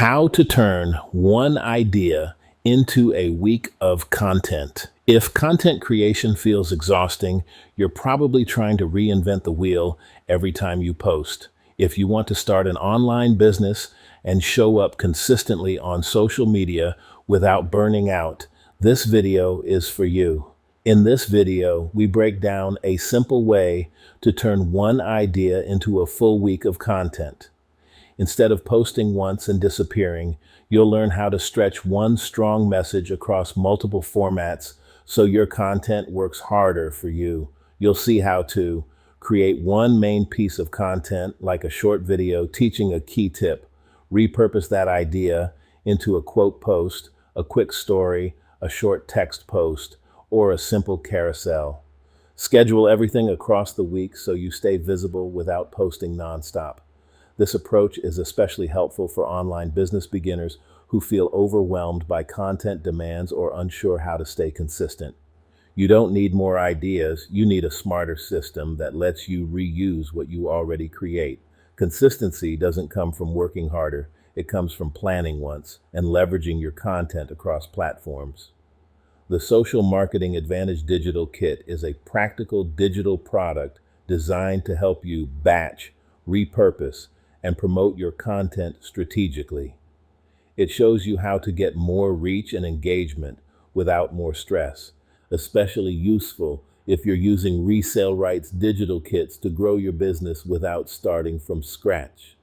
How to turn one idea into a week of content. If content creation feels exhausting, you're probably trying to reinvent the wheel every time you post. If you want to start an online business and show up consistently on social media without burning out, this video is for you. In this video, we break down a simple way to turn one idea into a full week of content. Instead of posting once and disappearing, you'll learn how to stretch one strong message across multiple formats so your content works harder for you. You'll see how to create one main piece of content, like a short video teaching a key tip, repurpose that idea into a quote post, a quick story, a short text post, or a simple carousel. Schedule everything across the week so you stay visible without posting nonstop. This approach is especially helpful for online business beginners who feel overwhelmed by content demands or unsure how to stay consistent. You don't need more ideas, you need a smarter system that lets you reuse what you already create. Consistency doesn't come from working harder, it comes from planning once and leveraging your content across platforms. The Social Marketing Advantage Digital Kit is a practical digital product designed to help you batch, repurpose, and promote your content strategically. It shows you how to get more reach and engagement without more stress, especially useful if you're using resale rights digital kits to grow your business without starting from scratch.